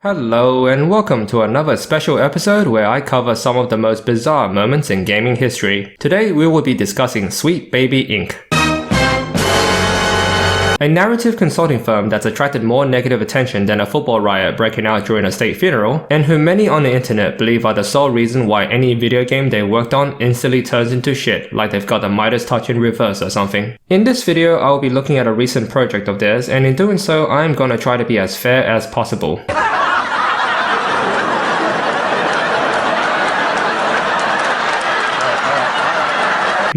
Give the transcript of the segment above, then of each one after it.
Hello and welcome to another special episode where I cover some of the most bizarre moments in gaming history. Today we will be discussing Sweet Baby Inc., a narrative consulting firm that's attracted more negative attention than a football riot breaking out during a state funeral, and who many on the internet believe are the sole reason why any video game they worked on instantly turns into shit, like they've got the Midas touch in reverse or something. In this video, I will be looking at a recent project of theirs, and in doing so, I'm gonna try to be as fair as possible.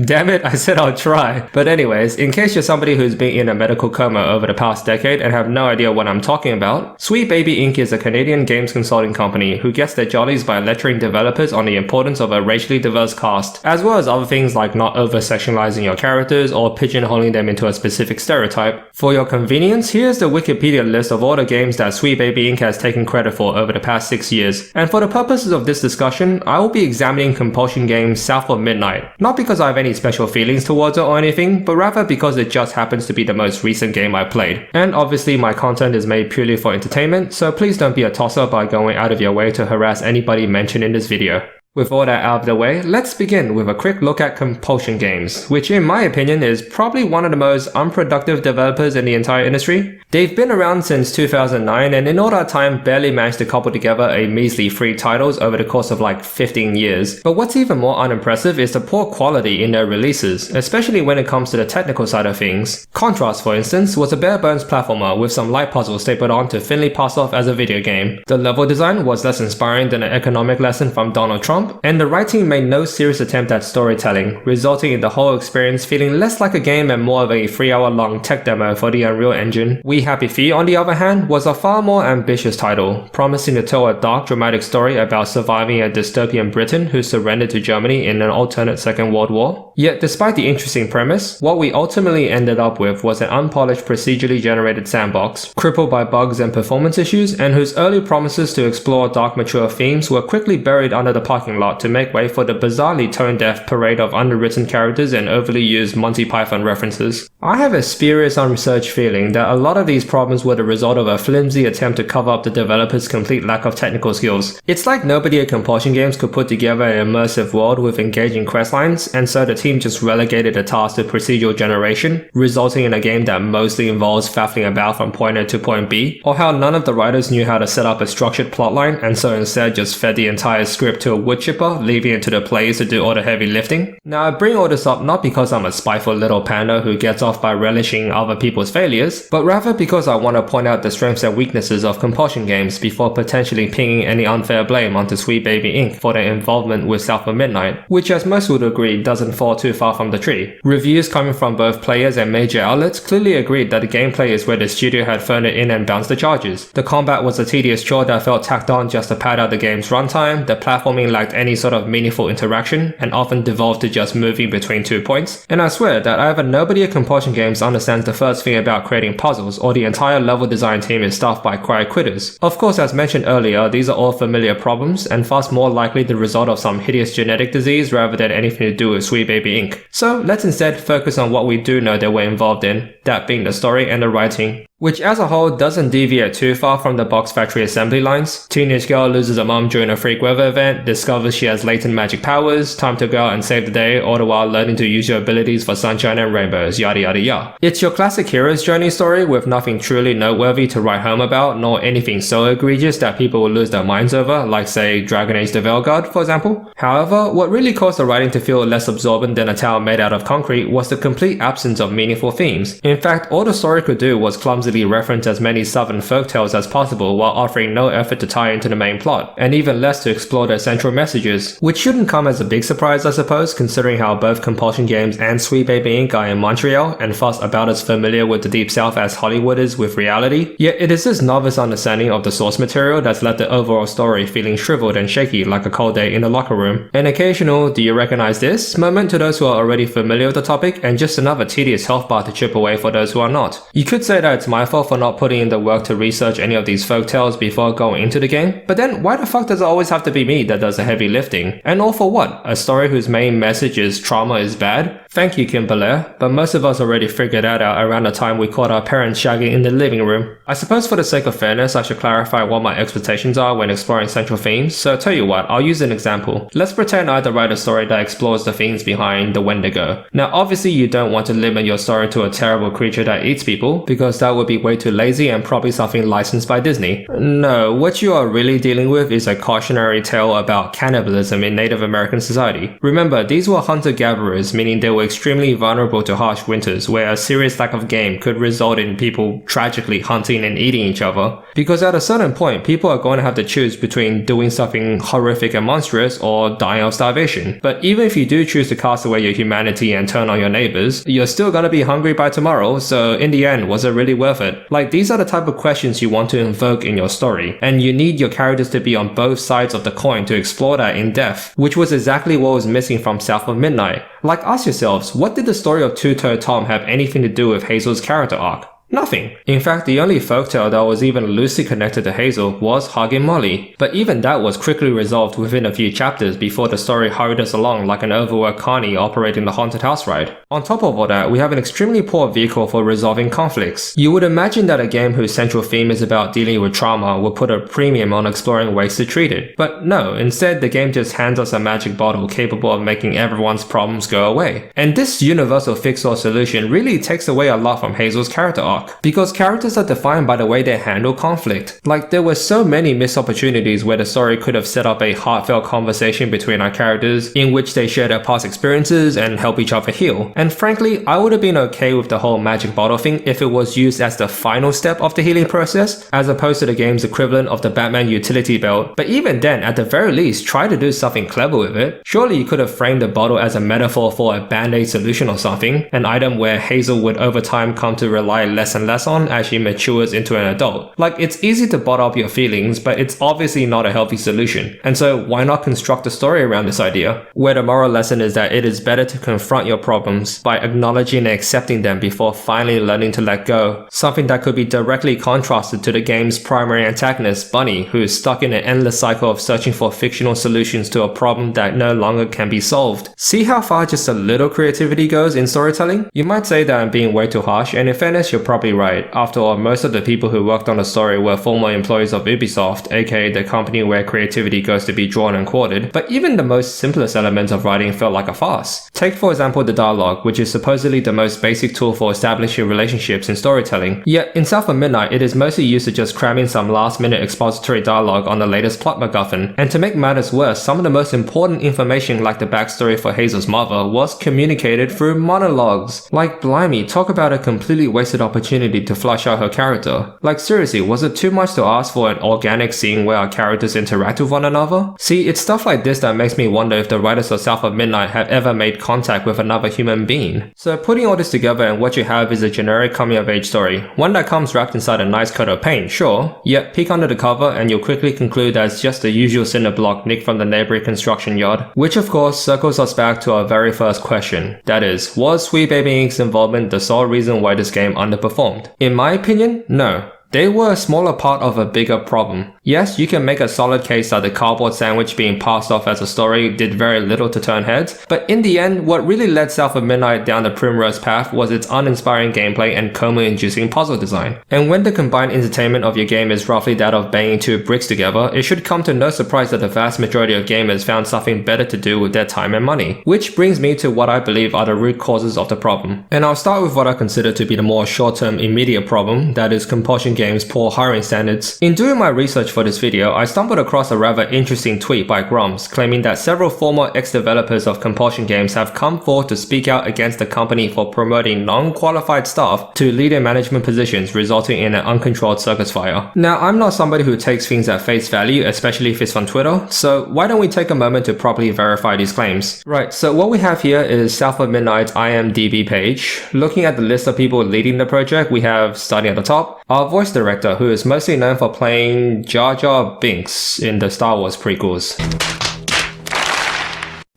Damn it, I said I'll try. But anyways, in case you're somebody who's been in a medical coma over the past decade and have no idea what I'm talking about, Sweet Baby Inc. is a Canadian games consulting company who gets their jollies by lecturing developers on the importance of a racially diverse cast, as well as other things like not over-sectionalizing your characters or pigeonholing them into a specific stereotype. For your convenience, here's the Wikipedia list of all the games that Sweet Baby Inc. has taken credit for over the past 6 years. And for the purposes of this discussion, I will be examining compulsion game South of Midnight. Not because I have any special feelings towards it or anything, but rather because it just happens to be the most recent game I played. And obviously my content is made purely for entertainment, so please don't be a tosser by going out of your way to harass anybody mentioned in this video. With all that out of the way, let's begin with a quick look at compulsion games, which in my opinion is probably one of the most unproductive developers in the entire industry. They've been around since 2009 and in all that time barely managed to cobble together a measly 3 titles over the course of like 15 years. But what's even more unimpressive is the poor quality in their releases, especially when it comes to the technical side of things. Contrast, for instance, was a bare bones platformer with some light puzzles stapled on to thinly pass off as a video game. The level design was less inspiring than an economic lesson from Donald Trump, and the writing made no serious attempt at storytelling, resulting in the whole experience feeling less like a game and more of a 3-hour-long tech demo for the Unreal Engine. We Happy Feet, on the other hand, was a far more ambitious title, promising to tell a dark, dramatic story about surviving a dystopian Britain who surrendered to Germany in an alternate Second World War. Yet despite the interesting premise, what we ultimately ended up with was an unpolished procedurally generated sandbox, crippled by bugs and performance issues, and whose early promises to explore dark mature themes were quickly buried under the parking lot to make way for the bizarrely tone-deaf parade of underwritten characters and overly used Monty Python references. I have a spurious unresearched feeling that a lot of these problems were the result of a flimsy attempt to cover up the developers' complete lack of technical skills. It's like nobody at Compulsion Games could put together an immersive world with engaging questlines, and so the team just relegated the task to procedural generation, resulting in a game that mostly involves faffling about from point A to point B, or how none of the writers knew how to set up a structured plotline and so instead just fed the entire script to a wood chipper, leaving it to the players to do all the heavy lifting. Now I bring all this up not because I'm a spiteful little panda who gets off by relishing other people's failures, but rather because I want to point out the strengths and weaknesses of compulsion games before potentially pinging any unfair blame onto Sweet Baby Inc. for their involvement with South of Midnight, which as most would agree doesn't fall too far from the tree. Reviews coming from both players and major outlets clearly agreed that the gameplay is where the studio had phoned it in and bounced the charges. The combat was a tedious chore that felt tacked on just to pad out the game's runtime, the platforming lacked any sort of meaningful interaction and often devolved to just moving between 2 points, and I swear that either nobody at Compulsion Games understands the first thing about creating puzzles or the entire level design team is staffed by quiet quitters. Of course, as mentioned earlier, these are all familiar problems and thus more likely the result of some hideous genetic disease rather than anything to do with Sweet Baby Inc. So let's instead focus on what we do know that we're involved in, that being the story and the writing, which as a whole doesn't deviate too far from the box factory assembly lines. Teenage girl loses a mom during a freak weather event, discovers she has latent magic powers, time to go out and save the day, all the while learning to use your abilities for sunshine and rainbows, yada yada yada. It's your classic hero's journey story with nothing truly noteworthy to write home about, nor anything so egregious that people will lose their minds over, like say Dragon Age the Veilguard, for example. However, what really caused the writing to feel less absorbent than a tower made out of concrete was the complete absence of meaningful themes. In fact, all the story could do was clumsily reference as many southern folktales as possible while offering no effort to tie into the main plot, and even less to explore their central messages, which shouldn't come as a big surprise I suppose, considering how both Compulsion Games and Sweet Baby Inc. are in Montreal and thus about as familiar with the Deep South as Hollywood is with reality. Yet it is this novice understanding of the source material that's left the overall story feeling shriveled and shaky like a cold day in the locker room. An occasional "do you recognize this?" moment to those who are already familiar with the topic, and just another tedious health bar to chip away for those who are not. You could say that it's my fault for not putting in the work to research any of these folktales before going into the game, but then why the fuck does it always have to be me that does the heavy lifting? And all for what? A story whose main message is trauma is bad? Thank you, Kim Belair, but most of us already figured that out around the time we caught our parents shagging in the living room. I suppose for the sake of fairness, I should clarify what my expectations are when exploring central themes, so tell you what, I'll use an example. Let's pretend I had to write a story that explores the themes behind the Wendigo. Now obviously you don't want to limit your story to a terrible creature that eats people, because that would be way too lazy and probably something licensed by Disney. No, what you are really dealing with is a cautionary tale about cannibalism in Native American society. Remember, these were hunter-gatherers, meaning they were extremely vulnerable to harsh winters, where a serious lack of game could result in people tragically hunting and eating each other. Because at a certain point, people are going to have to choose between doing something horrific and monstrous or dying of starvation. But even if you do choose to cast away your humanity and turn on your neighbors, you're still gonna be hungry by tomorrow, so in the end, was it really worth it? Like, these are the type of questions you want to invoke in your story, and you need your characters to be on both sides of the coin to explore that in depth, which was exactly what was missing from South of Midnight. Like, ask yourselves, what did the story of Two-Toed Tom have anything to do with Hazel's character arc? Nothing. In fact, the only folktale that was even loosely connected to Hazel was Hugging Molly, but even that was quickly resolved within a few chapters before the story hurried us along like an overworked carny operating the haunted house ride. On top of all that, we have an extremely poor vehicle for resolving conflicts. You would imagine that a game whose central theme is about dealing with trauma would put a premium on exploring ways to treat it. But no, instead the game just hands us a magic bottle capable of making everyone's problems go away. And this universal fix-all solution really takes away a lot from Hazel's character arc. Because characters are defined by the way they handle conflict. Like, there were so many missed opportunities where the story could have set up a heartfelt conversation between our characters in which they share their past experiences and help each other heal. And frankly, I would have been okay with the whole magic bottle thing if it was used as the final step of the healing process, as opposed to the game's equivalent of the Batman utility belt. But even then, at the very least, try to do something clever with it. Surely you could have framed the bottle as a metaphor for a band-aid solution or something, an item where Hazel would over time come to rely less and less on as she matures into an adult. Like, it's easy to bottle up your feelings, but it's obviously not a healthy solution. And so why not construct a story around this idea, where the moral lesson is that it is better to confront your problems by acknowledging and accepting them before finally learning to let go. Something that could be directly contrasted to the game's primary antagonist, Bunny, who is stuck in an endless cycle of searching for fictional solutions to a problem that no longer can be solved. See how far just a little creativity goes in storytelling? You might say that I'm being way too harsh, and in fairness, you're probably right. After all, most of the people who worked on the story were former employees of Ubisoft, aka the company where creativity goes to be drawn and quartered, but even the most simplest elements of writing felt like a farce. Take for example the dialogue, which is supposedly the most basic tool for establishing relationships in storytelling. Yet in South of Midnight, it is mostly used to just cram in some last minute expository dialogue on the latest plot MacGuffin. And to make matters worse, some of the most important information, like the backstory for Hazel's mother, was communicated through monologues. Like, blimey, talk about a completely wasted opportunity to flush out her character. Like, seriously, was it too much to ask for an organic scene where our characters interact with one another? See, it's stuff like this that makes me wonder if the writers of South of Midnight have ever made contact with another human being. So putting all this together, and what you have is a generic coming-of-age story, one that comes wrapped inside a nice coat of paint, sure, yet peek under the cover and you'll quickly conclude that it's just the usual cinder block nicked from the neighboring construction yard, which of course circles us back to our very first question. That is, was Sweet Baby Inc.'s involvement the sole reason why this game underperformed? In my opinion, no. They were a smaller part of a bigger problem. Yes, you can make a solid case that the cardboard sandwich being passed off as a story did very little to turn heads, but in the end, what really led South of Midnight down the primrose path was its uninspiring gameplay and coma-inducing puzzle design. And when the combined entertainment of your game is roughly that of banging two bricks together, it should come to no surprise that the vast majority of gamers found something better to do with their time and money. Which brings me to what I believe are the root causes of the problem. And I'll start with what I consider to be the more short-term immediate problem, that is Compulsion Games' poor hiring standards. In doing my research for this video, I stumbled across a rather interesting tweet by Grumps claiming that several former ex-developers of Compulsion Games have come forward to speak out against the company for promoting non-qualified staff to leader management positions, resulting in an uncontrolled circus fire. Now, I'm not somebody who takes things at face value, especially if it's on Twitter, so why don't we take a moment to properly verify these claims? Right, so what we have here is South of Midnight's IMDb page. Looking at the list of people leading the project, we have, starting at the top, our voice director, who is mostly known for playing Jar Jar Binks in the Star Wars prequels.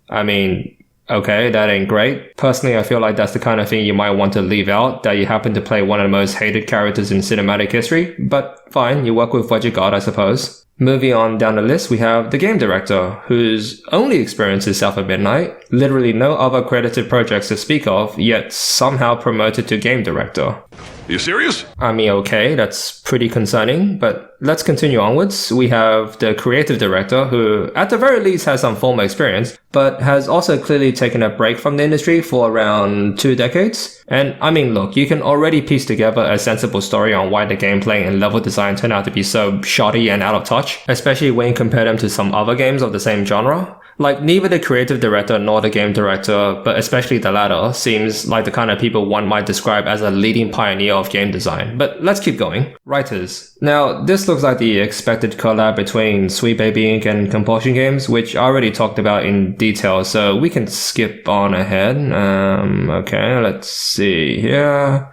I mean, Okay, that ain't great. Personally, I feel like that's the kind of thing you might want to leave out, that you happen to play one of the most hated characters in cinematic history, but fine, you work with what you got, I suppose. Moving on down the list, we have the game director, whose only experience is South of Midnight, literally no other credited projects to speak of, yet somehow promoted to game director. You serious? I mean, okay, that's pretty concerning, but let's continue onwards. We have the creative director, who at the very least has some formal experience, but has also clearly taken a break from the industry for around 2 decades. And I mean, look, you can already piece together a sensible story on why the gameplay and level design turned out to be so shoddy and out of touch, especially when you compare them to some other games of the same genre. Like, neither the creative director nor the game director, but especially the latter, seems like the kind of people one might describe as a leading pioneer of game design. But let's keep going. Writers. Now, this looks like the expected collab between Sweet Baby Inc. and Compulsion Games, which I already talked about in detail, so we can skip on ahead. Okay, let's see here.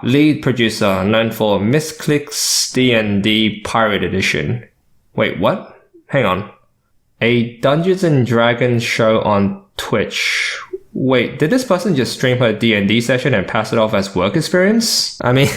Lead producer, known for Misclick's D&D Pirate Edition. Wait, what? Hang on. A Dungeons and Dragons show on Twitch. Wait, did this person just stream her D&D session and pass it off as work experience? I mean,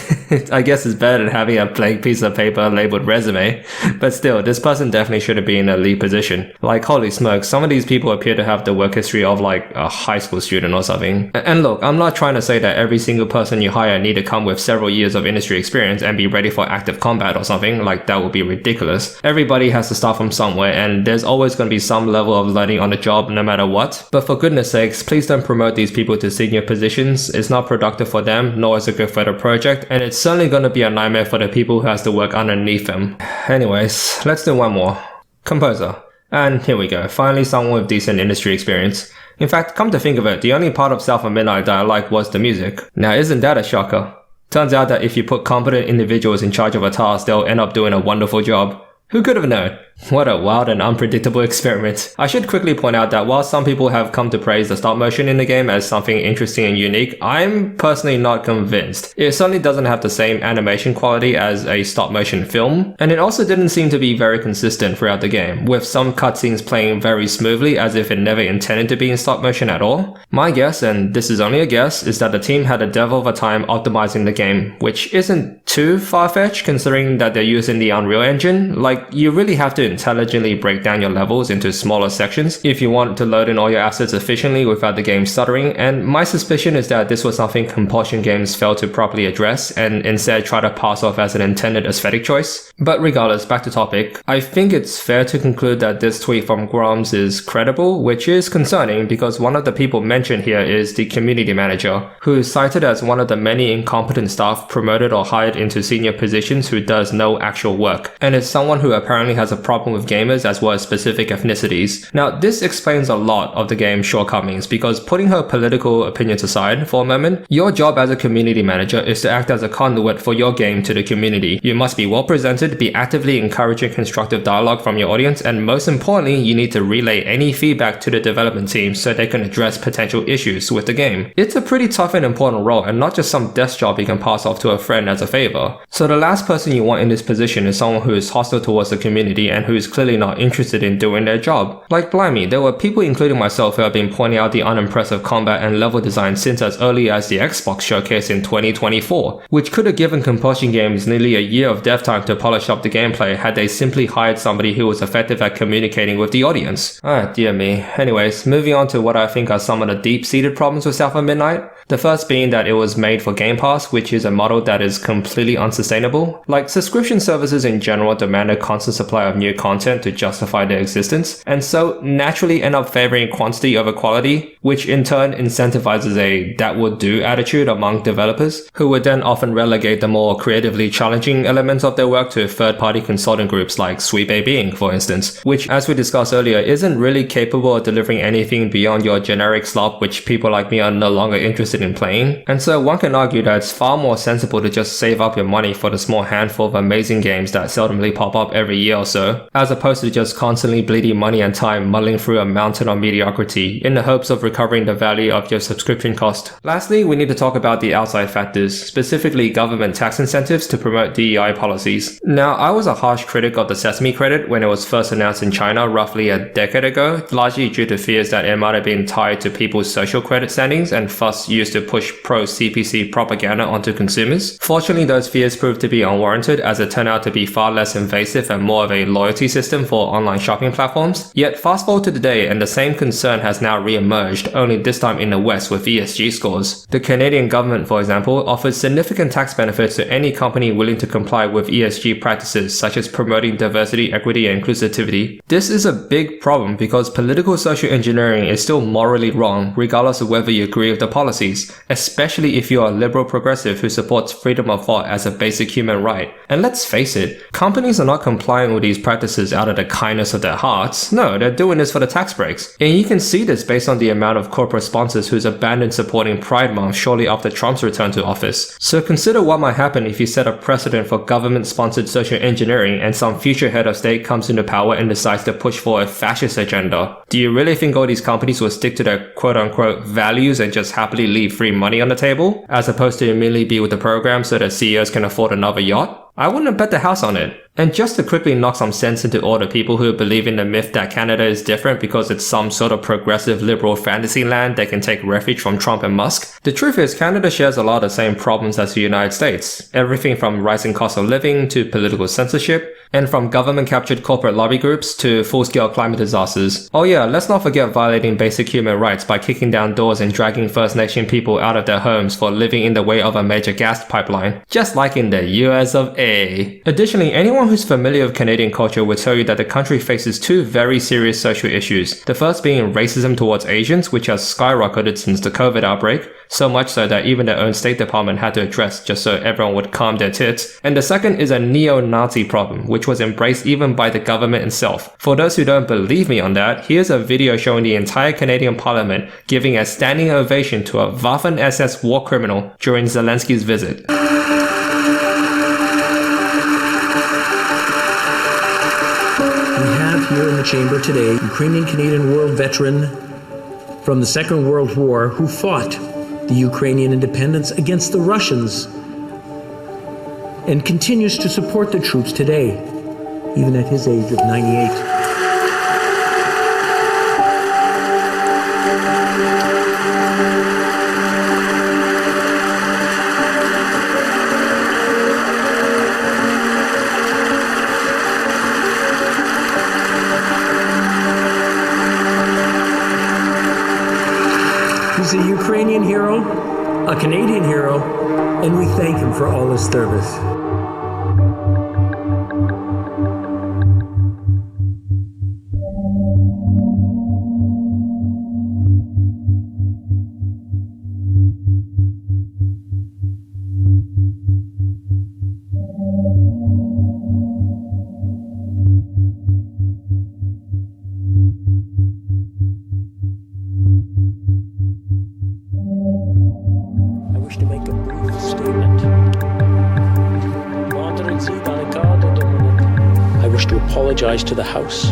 I guess it's better than having a blank piece of paper labeled resume. But still, this person definitely should have been in a lead position. Like, holy smokes, some of these people appear to have the work history of like a high school student or something. And look, I'm not trying to say that every single person you hire need to come with several years of industry experience and be ready for active combat or something. Like, that would be ridiculous. Everybody has to start from somewhere, and there's always going to be some level of learning on the job no matter what. But for goodness sakes, please don't promote these people to senior positions. It's not productive for them, nor is it good for the project, and it's certainly going to be a nightmare for the people who has to work underneath them. Anyways, let's do one more. Composer. And here we go, finally someone with decent industry experience. In fact, come to think of it, the only part of South of Midnight that I liked was the music. Now, isn't that a shocker? Turns out that if you put competent individuals in charge of a task, they'll end up doing a wonderful job. Who could have known? What a wild and unpredictable experiment. I should quickly point out that while some people have come to praise the stop motion in the game as something interesting and unique, I'm personally not convinced. It certainly doesn't have the same animation quality as a stop motion film, and it also didn't seem to be very consistent throughout the game, with some cutscenes playing very smoothly as if it never intended to be in stop motion at all. My guess, and this is only a guess, is that the team had a devil of a time optimizing the game, which isn't too far-fetched considering that they're using the Unreal Engine. Like, you really have to intelligently break down your levels into smaller sections if you want to load in all your assets efficiently without the game stuttering, and my suspicion is that this was something Compulsion Games failed to properly address and instead try to pass off as an intended aesthetic choice. But regardless, back to topic, I think it's fair to conclude that this tweet from Groms is credible, which is concerning because one of the people mentioned here is the community manager, who is cited as one of the many incompetent staff promoted or hired into senior positions who does no actual work, and is someone who apparently has a problem with gamers as well as specific ethnicities. Now, this explains a lot of the game's shortcomings because, putting her political opinions aside for a moment, your job as a community manager is to act as a conduit for your game to the community. You must be well presented, be actively encouraging constructive dialogue from your audience, and most importantly, you need to relay any feedback to the development team so they can address potential issues with the game. It's a pretty tough and important role, and not just some desk job you can pass off to a friend as a favor. So the last person you want in this position is someone who is hostile towards the community and who is clearly not interested in doing their job. Like, blimey, there were people including myself who have been pointing out the unimpressive combat and level design since as early as the Xbox showcase in 2024, which could have given Compulsion Games nearly a year of dev time to polish up the gameplay had they simply hired somebody who was effective at communicating with the audience. Dear me. Anyways, moving on to what I think are some of the deep-seated problems with South of Midnight. The first being that it was made for Game Pass, which is a model that is completely unsustainable. Like, subscription services in general demand a constant supply of new content to justify their existence, and so naturally end up favoring quantity over quality, which in turn incentivizes a that would do attitude among developers, who would then often relegate the more creatively challenging elements of their work to third-party consulting groups like Sweet Baby Inc., for instance, which, as we discussed earlier, isn't really capable of delivering anything beyond your generic slop which people like me are no longer interested in playing. And so one can argue that it's far more sensible to just save up your money for the small handful of amazing games that seldomly pop up every year or so, so, as opposed to just constantly bleeding money and time muddling through a mountain of mediocrity in the hopes of recovering the value of your subscription cost. Lastly, we need to talk about the outside factors, specifically government tax incentives to promote DEI policies. Now, I was a harsh critic of the Sesame credit when it was first announced in China roughly a decade ago, largely due to fears that it might have been tied to people's social credit standings and thus used to push pro-CPC propaganda onto consumers. Fortunately, those fears proved to be unwarranted as it turned out to be far less invasive and more of a loyalty system for online shopping platforms. Yet fast forward to today and the same concern has now re-emerged, only this time in the West with ESG scores. The Canadian government, for example, offers significant tax benefits to any company willing to comply with ESG practices such as promoting diversity, equity, and inclusivity. This is a big problem because political social engineering is still morally wrong regardless of whether you agree with the policies, especially if you are a liberal progressive who supports freedom of thought as a basic human right. And let's face it, companies are not complying with these practices out of the kindness of their hearts. No, they're doing this for the tax breaks. And you can see this based on the amount of corporate sponsors who's abandoned supporting Pride Month shortly after Trump's return to office. So consider what might happen if you set a precedent for government-sponsored social engineering and some future head of state comes into power and decides to push for a fascist agenda. Do you really think all these companies will stick to their quote-unquote values and just happily leave free money on the table, as opposed to immediately be with the program so that CEOs can afford another yacht? I wouldn't bet the house on it. And just to quickly knock some sense into all the people who believe in the myth that Canada is different because it's some sort of progressive liberal fantasy land that can take refuge from Trump and Musk, the truth is Canada shares a lot of the same problems as the United States. Everything from rising cost of living to political censorship, and from government-captured corporate lobby groups to full-scale climate disasters. Oh yeah, let's not forget violating basic human rights by kicking down doors and dragging First Nation people out of their homes for living in the way of a major gas pipeline, just like in the US of A. Additionally, anyone who's familiar with Canadian culture will tell you that the country faces two very serious social issues. The first being racism towards Asians, which has skyrocketed since the COVID outbreak, so much so that even their own State Department had to address just so everyone would calm their tits. And the second is a neo-Nazi problem, which was embraced even by the government itself. For those who don't believe me on that, here's a video showing the entire Canadian Parliament giving a standing ovation to a Waffen-SS war criminal during Zelensky's visit. Here in the chamber today, Ukrainian-Canadian war veteran from the Second World War who fought the Ukrainian independence against the Russians and continues to support the troops today, even at his age of 98. He's a Ukrainian hero, a Canadian hero, and we thank him for all his service. Apologize to the House.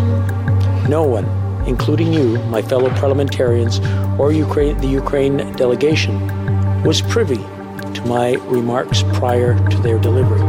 No one, including you, my fellow parliamentarians, or the Ukraine delegation, was privy to my remarks prior to their delivery.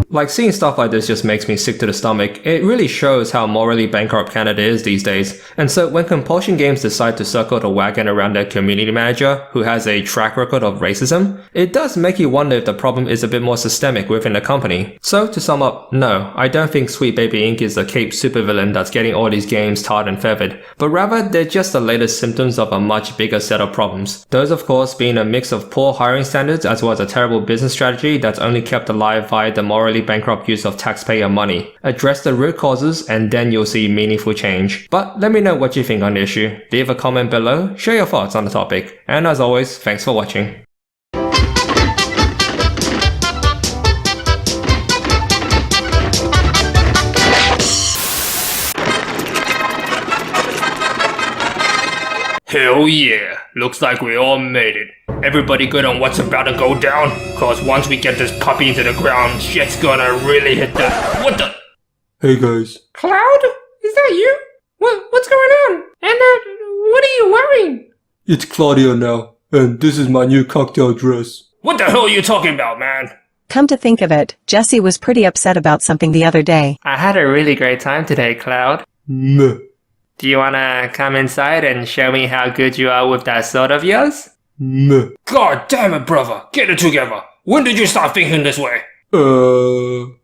Like, seeing stuff like this just makes me sick to the stomach. It really shows how morally bankrupt Canada is these days. And so when compulsion games decide to circle the wagon around their community manager, who has a track record of racism, it does make you wonder if the problem is a bit more systemic within the company. So to sum up, no, I don't think Sweet Baby Inc. is the Cape supervillain that's getting all these games tarred and feathered, but rather they're just the latest symptoms of a much bigger set of problems. Those of course being a mix of poor hiring standards as well as a terrible business strategy that's only kept alive via the morally bankrupt use of taxpayer money. Address the root causes and then you'll see meaningful change. But let me know what you think on the issue. Leave a comment below, share your thoughts on the topic, and as always, thanks for watching. Hell yeah, looks like we all made it. Everybody good on what's about to go down? Cause once we get this puppy into the ground, shit's gonna really hit the... What the... Hey guys. Cloud? Is that you? What's going on? And what are you wearing? It's Claudio now, and this is my new cocktail dress. What the hell are you talking about, man? Come to think of it, Jesse was pretty upset about something the other day. I had a really great time today, Cloud. Meh. Do you wanna come inside and show me how good you are with that sword of yours? Meh. God damn it, brother. Get it together. When did you start thinking this way? You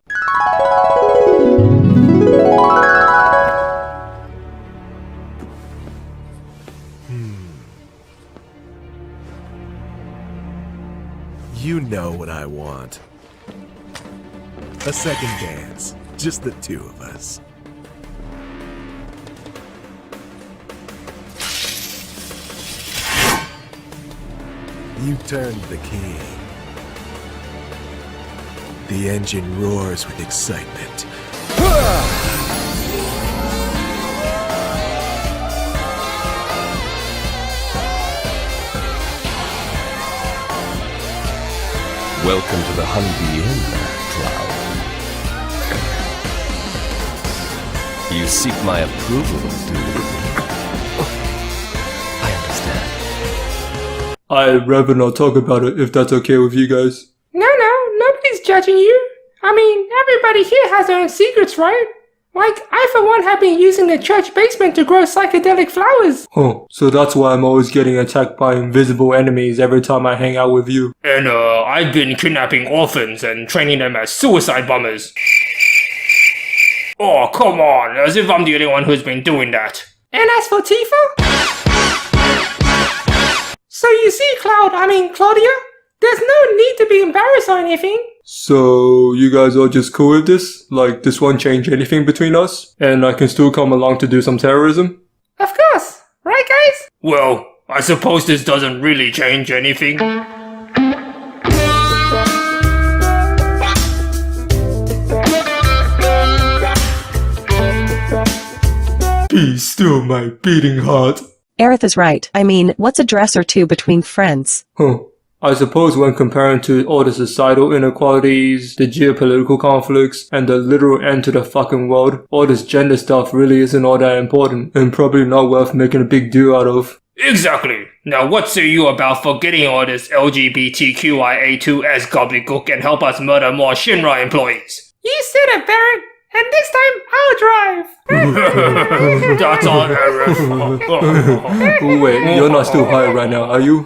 know what I want. A second dance. Just the two of us. You turned the key. The engine roars with excitement. Welcome to the Honeybee Inn, Cloud. You seek my approval, do you? I understand. I'd rather not talk about it if that's okay with you guys. No, nobody's judging you. I mean, everybody here has their own secrets, right? Like, I for one have been using the church basement to grow psychedelic flowers. Huh, so that's why I'm always getting attacked by invisible enemies every time I hang out with you. And I've been kidnapping orphans and training them as suicide bombers. Oh, come on, as if I'm the only one who's been doing that. And as for Tifa? So you see, Claudia, there's no need to be embarrassed or anything. So, you guys are just cool with this? Like, this won't change anything between us? And I can still come along to do some terrorism? Of course, right guys? Well, I suppose this doesn't really change anything. Be still, my beating heart. Aerith is right. I mean, what's a dress or two between friends? Huh. I suppose when comparing to all the societal inequalities, the geopolitical conflicts, and the literal end to the fucking world, all this gender stuff really isn't all that important, and probably not worth making a big deal out of. Exactly. Now what say you about forgetting all this LGBTQIA2S gobbledygook and help us murder more Shinra employees? You said it, Barrett. And this time, I'll drive. That's all, Aerith. Wait, you're not still high right now, are you?